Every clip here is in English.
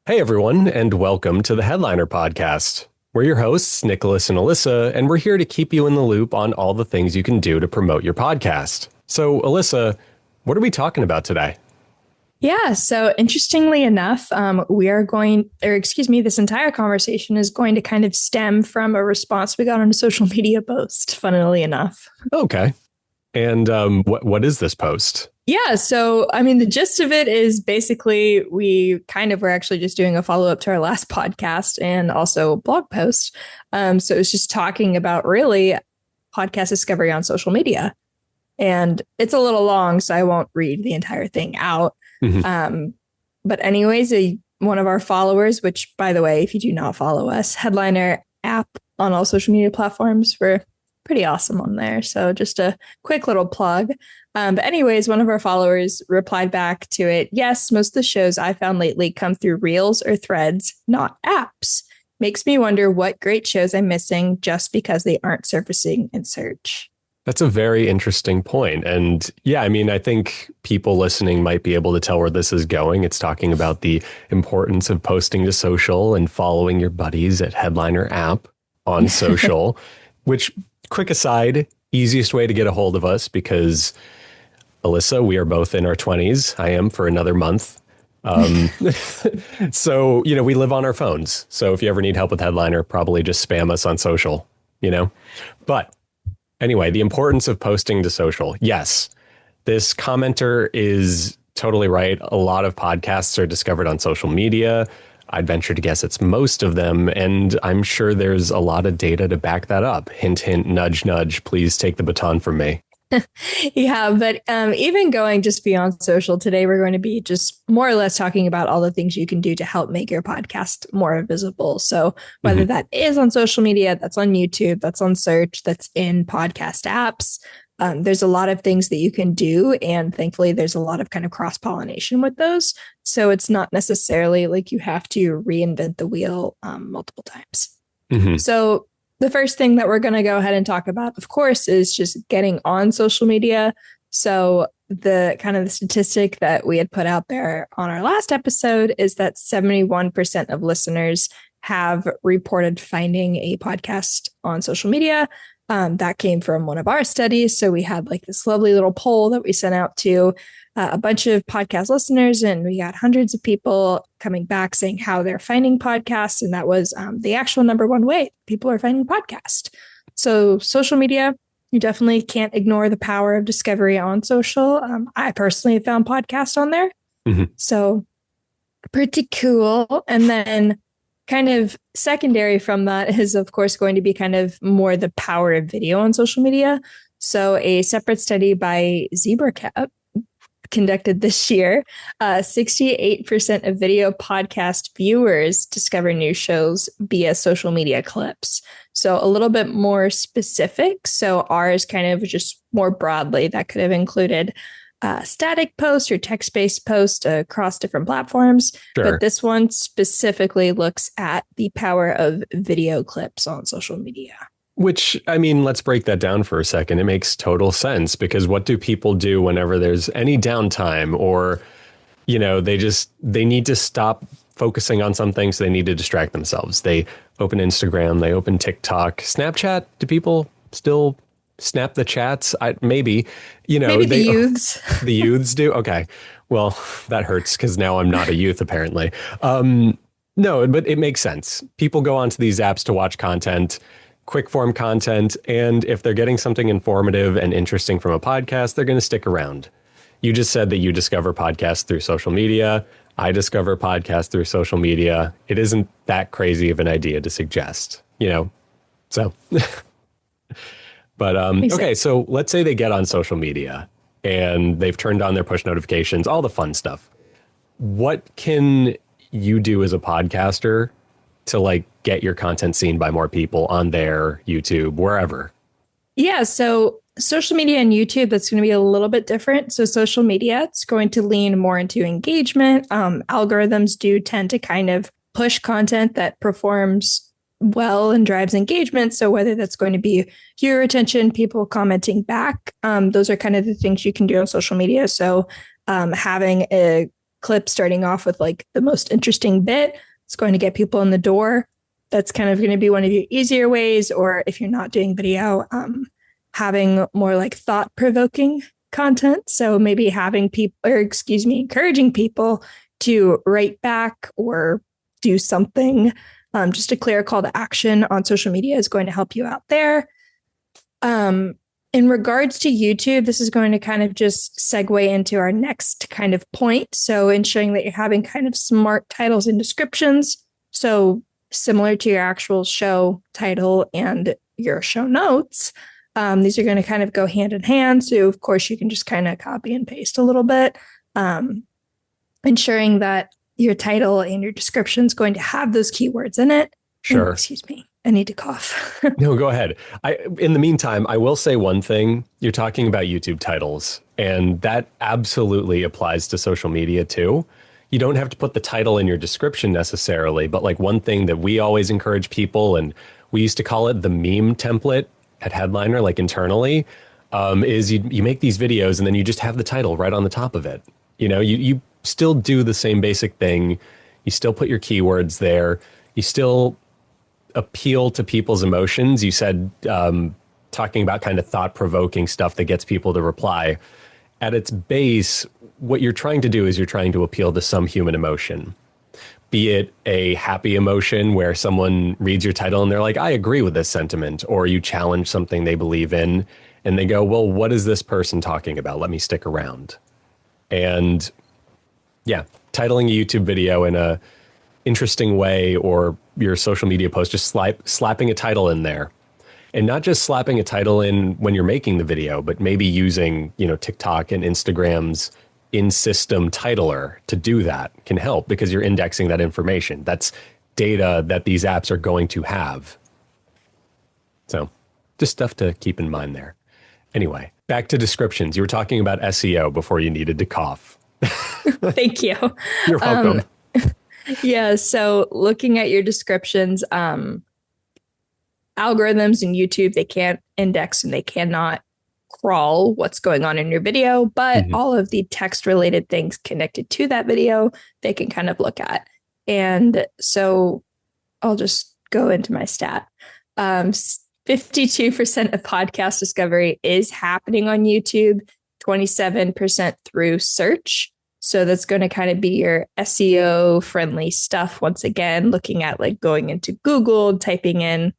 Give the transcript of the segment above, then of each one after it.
Hey, everyone, and welcome to the Headliner Podcast. We're your hosts, Nicholas and Elissa, and we're here to keep you in the loop on all the things you can do to promote your podcast. So, Elissa, what are we talking about today? Yeah, so interestingly enough, this entire conversation is going to kind of stem from a response we got on a social media post, funnily enough. Okay. And what is this post? Yeah, so the gist of it is basically we kind of were actually just doing a follow up to our last podcast and also blog post. So it was just talking about really podcast discovery on social media. And it's a little long, so I won't read the entire thing out. Mm-hmm. But anyways, one of our followers, which by the way, if you do not follow us, Headliner app on all social media platforms, we're pretty awesome on there. So just a quick little plug. But anyways, one of our followers replied back to it. Yes, most of the shows I found lately come through Reels or Threads, not apps. Makes me wonder what great shows I'm missing just because they aren't surfacing in search. That's a very interesting point. And yeah, I think people listening might be able to tell where this is going. It's talking about the importance of posting to social and following your buddies at Headliner app on social, which, quick aside, easiest way to get a hold of us because Elissa, we are both in our 20s. I am for another month. So, we live on our phones. So if you ever need help with Headliner, probably just spam us on social, But anyway, the importance of posting to social. Yes, this commenter is totally right. A lot of podcasts are discovered on social media. I'd venture to guess it's most of them. And I'm sure there's a lot of data to back that up. Hint, hint, nudge, nudge. Please take the baton from me. Yeah, but even going just beyond social, today we're going to be just more or less talking about all the things you can do to help make your podcast more visible. So whether that is on social media, that's on YouTube, that's on search, that's in podcast apps, there's a lot of things that you can do. And thankfully, there's a lot of kind of cross-pollination with those. So it's not necessarily like you have to reinvent the wheel multiple times. So the first thing that we're going to go ahead and talk about, of course, is just getting on social media. So the kind of the statistic that we had put out there on our last episode is that 71% of listeners have reported finding a podcast on social media. That came from one of our studies. So we had like this lovely little poll that we sent out to a bunch of podcast listeners, and we got hundreds of people coming back saying how they're finding podcasts. And that was the actual number one way people are finding podcasts. So social media, you definitely can't ignore the power of discovery on social. I personally found podcasts on there. So pretty cool. And then kind of secondary from that is, of course, going to be kind of more the power of video on social media. So a separate study by ZebraCap conducted this year, 68% of video podcast viewers discover new shows via social media clips. So a little bit more specific. So ours kind of just more broadly, that could have included static posts or text-based posts across different platforms. Sure. But this one specifically looks at the power of video clips on social media. Which, let's break that down for a second. It makes total sense because what do people do whenever there's any downtime or, they need to stop focusing on something, so they need to distract themselves. They open Instagram, they open TikTok, Snapchat. Do people still snap the chats? Maybe the youths. The youths do? Okay. Well, that hurts because now I'm not a youth, apparently. No, but it makes sense. People go onto these apps to watch content, quick form content. And if they're getting something informative and interesting from a podcast, they're going to stick around. You just said that you discover podcasts through social media. I discover podcasts through social media. It isn't that crazy of an idea to suggest, so. But okay, so let's say they get on social media and they've turned on their push notifications, all the fun stuff. What can you do as a podcaster to get your content seen by more people on their YouTube, wherever? Yeah, so social media and YouTube, that's going to be a little bit different. So social media, it's going to lean more into engagement. Algorithms do tend to kind of push content that performs well and drives engagement. So whether that's going to be viewer retention, people commenting back, those are kind of the things you can do on social media. So having a clip starting off with like the most interesting bit. It's going to get people in the door. That's kind of going to be one of your easier ways. Or if you're not doing video, having more like thought-provoking content. So maybe having people, or excuse me, encouraging people to write back or do something. Just a clear call to action on social media is going to help you out there. In regards to YouTube, this is going to kind of just segue into our next kind of point. So ensuring that you're having kind of smart titles and descriptions. So similar to your actual show title and your show notes, these are going to kind of go hand in hand. So of course you can just kind of copy and paste a little bit, ensuring that your title and your description is going to have those keywords in it. Sure. Oh, excuse me. I need to cough. No, go ahead. In the meantime, I will say one thing. You're talking about YouTube titles, and that absolutely applies to social media too. You don't have to put the title in your description necessarily, but like one thing that we always encourage people, and we used to call it the meme template at Headliner, like internally, is you make these videos and then you just have the title right on the top of it. You know, you still do the same basic thing. You still put your keywords there. You still appeal to people's emotions. You said talking about kind of thought-provoking stuff that gets people to reply. At its base, what you're trying to do is you're trying to appeal to some human emotion. Be it a happy emotion where someone reads your title and they're like, I agree with this sentiment, or you challenge something they believe in and they go, well, what is this person talking about? Let me stick around. And yeah, titling a YouTube video in a interesting way, or your social media post, just slapping a title in there, and not just slapping a title in when you're making the video, but maybe using, TikTok and Instagram's in-system titler to do that can help, because you're indexing that information. That's data that these apps are going to have. So just stuff to keep in mind there. Anyway, back to descriptions. You were talking about SEO before you needed to cough. Thank you. You're welcome. Yeah. So looking at your descriptions, algorithms in YouTube, they can't index and they cannot crawl what's going on in your video, but all of the text related things connected to that video, they can kind of look at. And so I'll just go into my stat. 52% of podcast discovery is happening on YouTube, 27% through search. So that's going to kind of be your SEO friendly stuff. Once again, looking at like going into Google, typing in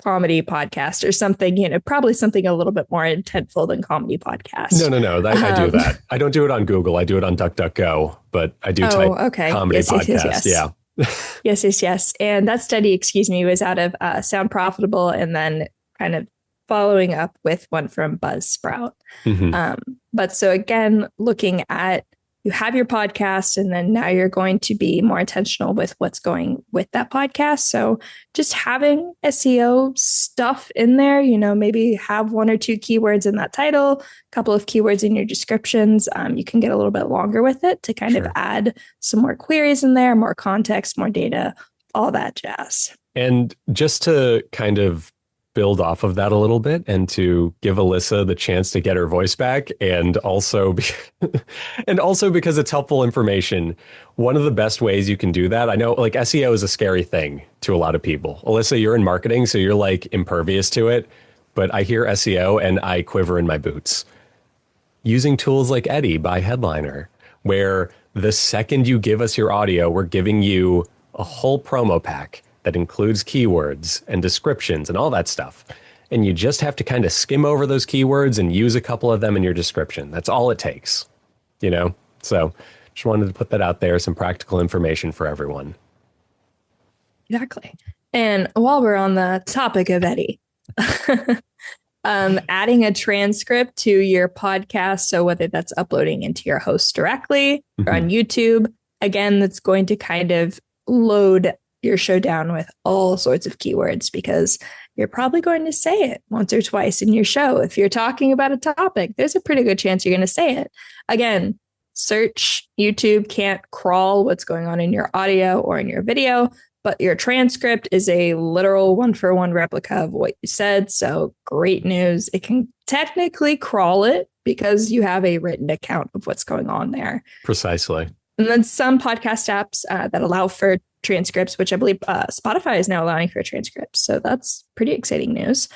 comedy podcast or something, probably something a little bit more intentful than comedy podcast. No. I do that. I don't do it on Google. I do it on DuckDuckGo, but I do type comedy podcast. Yes. Yeah. Yes. And that study, was out of Sound Profitable, and then kind of following up with one from Buzzsprout. But so again, looking at, you have your podcast, and then now you're going to be more intentional with what's going with that podcast. So just having SEO stuff in there, maybe have one or two keywords in that title, a couple of keywords in your descriptions. You can get a little bit longer with it to kind of add some more queries in there, more context, more data, all that jazz. And just to kind of build off of that a little bit, and to give Elissa the chance to get her voice back, and also because it's helpful information, one of the best ways you can do that, I know like SEO is a scary thing to a lot of people. Elissa, you're in marketing, so you're like impervious to it, but I hear SEO and I quiver in my boots. Using tools like Eddie by Headliner, where the second you give us your audio, we're giving you a whole promo pack that includes keywords and descriptions and all that stuff. And you just have to kind of skim over those keywords and use a couple of them in your description. That's all it takes, So just wanted to put that out there, some practical information for everyone. Exactly. And while we're on the topic of Eddie, adding a transcript to your podcast. So whether that's uploading into your host directly or on YouTube, again, that's going to kind of load your show down with all sorts of keywords, because you're probably going to say it once or twice in your show. If you're talking about a topic, there's a pretty good chance you're going to say it. Again, search, YouTube can't crawl what's going on in your audio or in your video, but your transcript is a literal 1-for-1 replica of what you said. So great news. It can technically crawl it because you have a written account of what's going on there. Precisely. And then some podcast apps that allow for transcripts, which I believe Spotify is now allowing for transcripts. So that's pretty exciting news.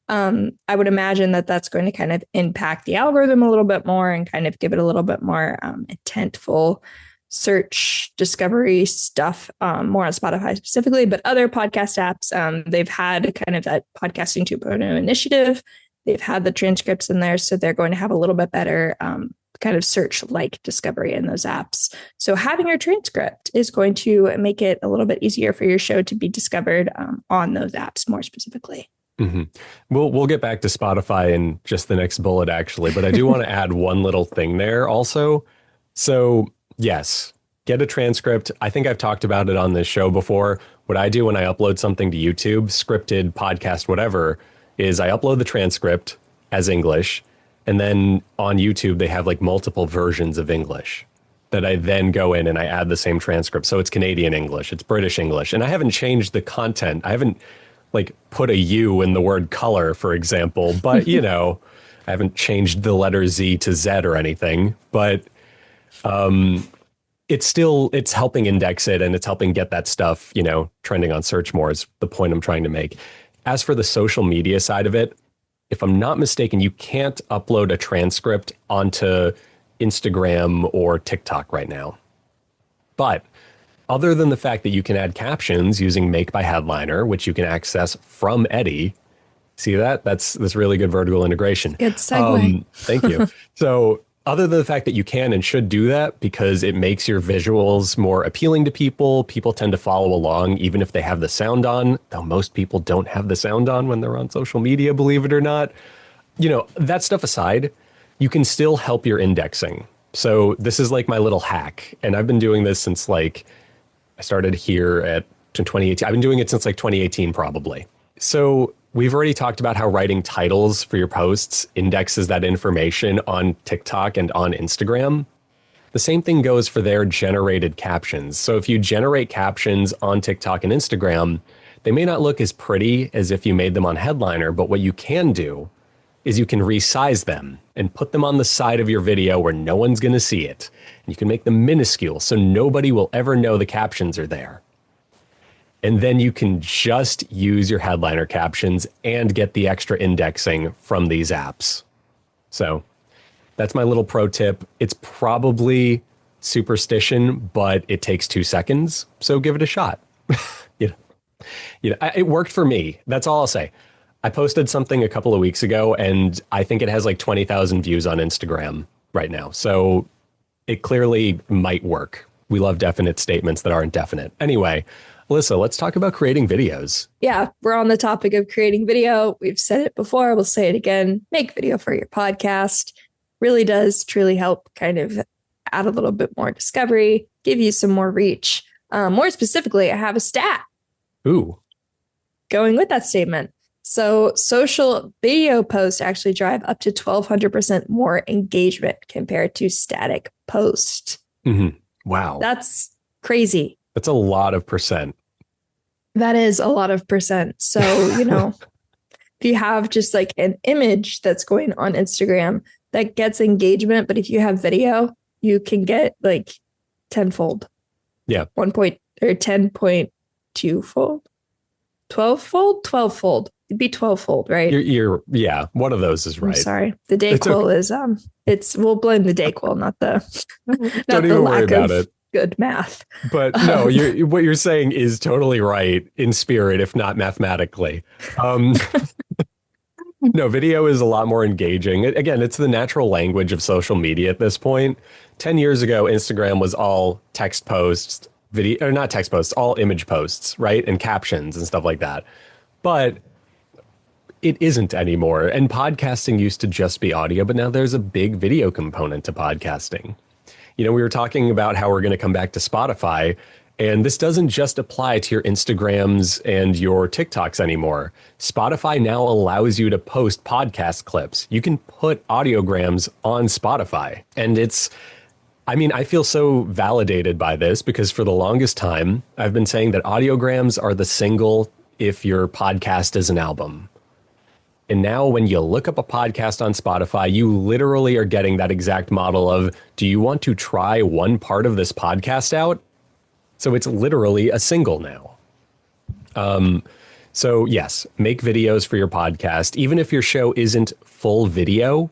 I would imagine that that's going to kind of impact the algorithm a little bit more and kind of give it a little bit more intentful search discovery stuff, more on Spotify specifically, but other podcast apps, they've had kind of that podcasting 2.0 initiative. They've had the transcripts in there, so they're going to have a little bit better kind of search like discovery in those apps. So having your transcript is going to make it a little bit easier for your show to be discovered on those apps more specifically. Mm-hmm. We'll get back to Spotify in just the next bullet, actually, but I do want to add one little thing there also. So yes, get a transcript. I think I've talked about it on this show before. What I do when I upload something to YouTube, scripted, podcast, whatever, is I upload the transcript as English. And then on YouTube, they have like multiple versions of English that I then go in and I add the same transcript. So it's Canadian English, it's British English. And I haven't changed the content. I haven't like put a U in the word color, for example. But, you know, I haven't changed the letter Z to Z or anything. But it's helping index it and it's helping get that stuff, you know, trending on search more is the point I'm trying to make. As for the social media side of it, if I'm not mistaken, you can't upload a transcript onto Instagram or TikTok right now. But other than the fact that you can add captions using Make by Headliner, which you can access from Eddie, see that? That's really good vertical integration. Good segue. Thank you. So other than the fact that you can and should do that because it makes your visuals more appealing to people, people tend to follow along even if they have the sound on, though most people don't have the sound on when they're on social media, believe it or not. You know, that stuff aside, you can still help your indexing. So this is like my little hack. And I've been doing this since like, I started here at 2018. I've been doing it since like 2018, probably. So we've already talked about how writing titles for your posts indexes that information on TikTok and on Instagram. The same thing goes for their generated captions. So if you generate captions on TikTok and Instagram, they may not look as pretty as if you made them on Headliner, but what you can do is you can resize them and put them on the side of your video where no one's going to see it. And you can make them minuscule so nobody will ever know the captions are there. And then you can just use your Headliner captions and get the extra indexing from these apps. So that's my little pro tip. It's probably superstition, but it takes 2 seconds. So give it a shot. It worked for me. That's all I'll say. I posted something a couple of weeks ago, and I think it has like 20,000 views on Instagram right now. So it clearly might work. We love definite statements that aren't definite. Anyway, Elissa, let's talk about creating videos. Yeah, we're on the topic of creating video. We've said it before. We'll say it again. Make video for your podcast. Really does truly help kind of add a little bit more discovery, give you some more reach. More specifically, I have a stat. Ooh. Going with that statement. So social video posts actually drive up to 1,200% more engagement compared to static post. Mm-hmm. Wow. That's crazy. That's a lot of percent. That is a lot of percent. So, you know, if you have just like an image that's going on Instagram that gets engagement, but if you have video, you can get like tenfold. Yeah. 10.2 fold. 12-fold? 12-fold. It'd be 12-fold, right? Yeah, one of those is right. I'm sorry. The Dayquil is we'll blame the Dayquil, not the Don't even worry about it. Good math. But no, what you're saying is totally right in spirit, if not mathematically. No, video is a lot more engaging. Again, it's the natural language of social media at this point. 10 years ago, Instagram was all text posts, video, or not text posts, all image posts, right? And captions and stuff like that. But it isn't anymore. And podcasting used to just be audio, but now there's a big video component to podcasting. You know, we were talking about how we're going to come back to Spotify, and this doesn't just apply to your Instagrams and your TikToks anymore. Spotify now allows you to post podcast clips. You can put audiograms on Spotify. And I feel so validated by this because for the longest time, I've been saying that audiograms are the single if your podcast is an album. And now when you look up a podcast on Spotify, you literally are getting that exact model of, do you want to try one part of this podcast out? So it's literally a single now. So yes, make videos for your podcast. Even if your show isn't full video,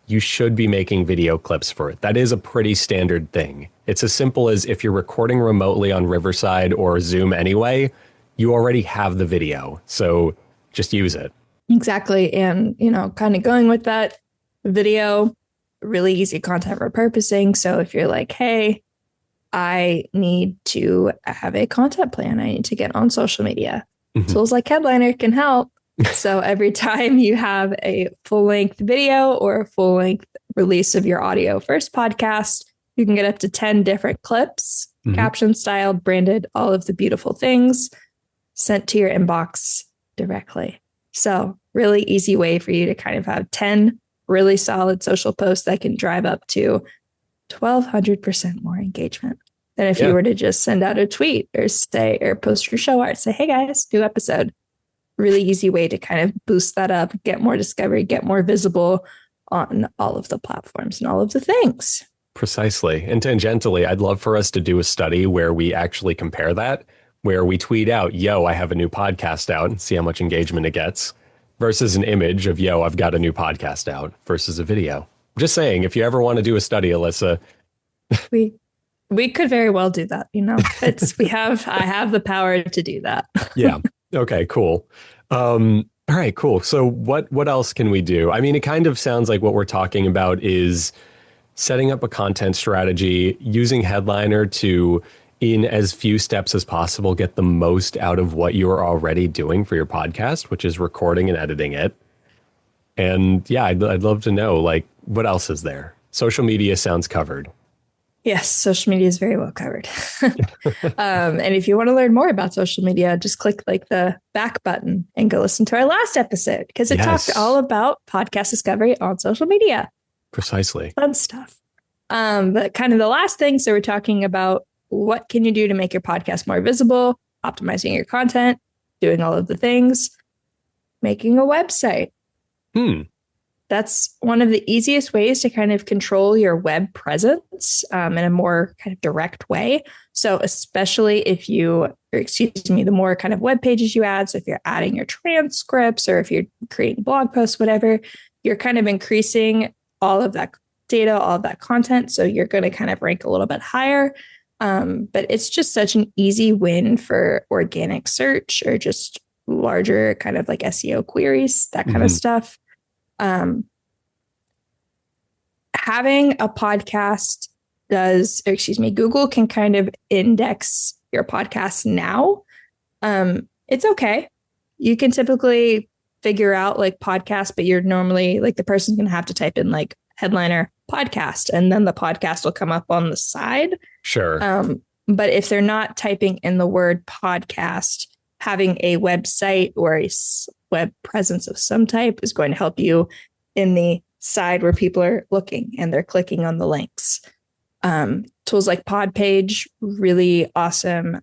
you should be making video clips for it. That is a pretty standard thing. It's as simple as if you're recording remotely on Riverside or Zoom anyway, you already have the video. So just use it. Exactly. And, kind of going with that video, really easy content repurposing. So if you're like, hey, I need to have a content plan, I need to get on social media, tools like Headliner can help. So every time you have a full-length video or a full-length release of your audio first podcast, you can get up to 10 different clips, caption styled, branded, all of the beautiful things sent to your inbox directly. So really easy way for you to kind of have 10 really solid social posts that can drive up to 1,200% more engagement than if you were to just send out a tweet or post your show art, say, hey guys, new episode. Really easy way to kind of boost that up, get more discovery, get more visible on all of the platforms and all of the things. Precisely. And tangentially, I'd love for us to do a study where we actually compare that, where we tweet out, yo, I have a new podcast out, and see how much engagement it gets, versus an image of, yo, I've got a new podcast out, versus a video. Just saying, if you ever want to do a study, Elissa. We could very well do that, I have the power to do that. Yeah. Okay, cool. All right, cool. So what else can we do? I mean, it kind of sounds like what we're talking about is setting up a content strategy, using Headliner to, in as few steps as possible, get the most out of what you're already doing for your podcast, which is recording and editing it. And yeah, I'd love to know, like, what else is there? Social media sounds covered. Yes, social media is very well covered. And if you want to learn more about social media, just click the back button and go listen to our last episode, because it talked all about podcast discovery on social media. Precisely. Fun stuff. But kind of the last thing, so we're talking about what can you do to make your podcast more visible, optimizing your content, doing all of the things, making a website. That's one of the easiest ways to kind of control your web presence in a more kind of direct way. So especially the more kind of web pages you add. So if you're adding your transcripts or if you're creating blog posts, whatever, you're kind of increasing all of that data, all of that content. So you're going to kind of rank a little bit higher. But it's just such an easy win for organic search or just larger kind of like SEO queries, that kind of stuff. Having a podcast Google can kind of index your podcast now. It's okay. You can typically figure out like podcast, but you're normally like the person's going to have to type in like Headliner podcast, and then the podcast will come up on the side. Sure. But if they're not typing in the word podcast, having a website or a web presence of some type is going to help you in the side where people are looking and they're clicking on the links. Tools like Podpage, really awesome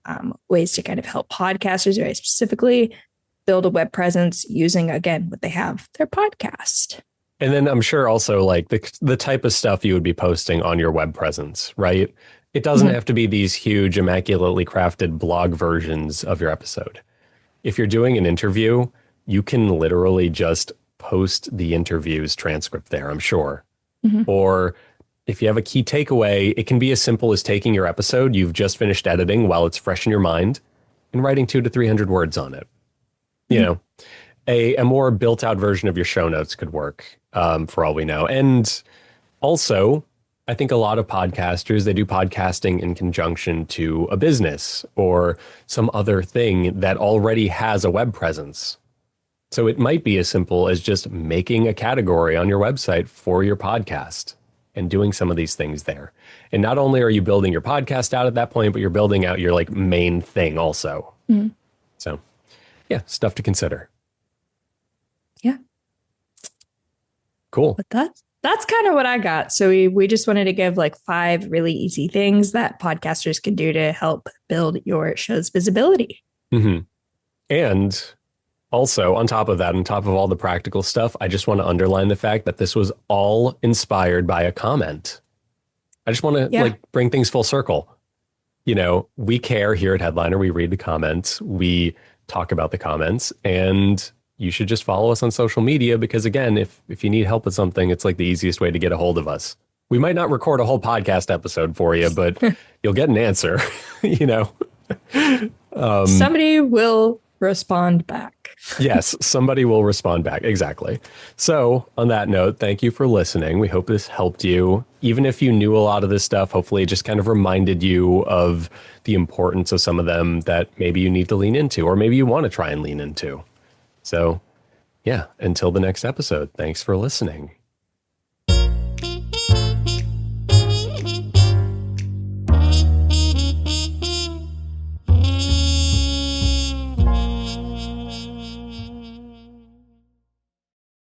ways to kind of help podcasters very specifically build a web presence using, again, what they have, their podcast. And then I'm sure also like the type of stuff you would be posting on your web presence, right? It doesn't have to be these huge, immaculately crafted blog versions of your episode. If you're doing an interview, you can literally just post the interview's transcript there, I'm sure. Or if you have a key takeaway, it can be as simple as taking your episode you've just finished editing while it's fresh in your mind and writing 200 to 300 words on it. You know, a more built out version of your show notes could work for all we know. And also, I think a lot of podcasters, they do podcasting in conjunction to a business or some other thing that already has a web presence. So it might be as simple as just making a category on your website for your podcast and doing some of these things there. And not only are you building your podcast out at that point, but you're building out your like main thing also. So yeah, stuff to consider. Yeah. Cool. But that's kind of what I got. So we just wanted to give like 5 really easy things that podcasters can do to help build your show's visibility. And Also, on top of that, on top of all the practical stuff, I just want to underline the fact that this was all inspired by a comment. I just want to Yeah. like bring things full circle. You know, we care here at Headliner. We read the comments, we talk about the comments, and you should just follow us on social media because again, if you need help with something, it's like the easiest way to get a hold of us. We might not record a whole podcast episode for you, but you'll get an answer, you know. Somebody will respond back. Yes, somebody will respond back. Exactly. So, on that note, thank you for listening. We hope this helped you. Even if you knew a lot of this stuff, hopefully it just kind of reminded you of the importance of some of them that maybe you need to lean into, or maybe you want to try and lean into. So, yeah, until the next episode, thanks for listening.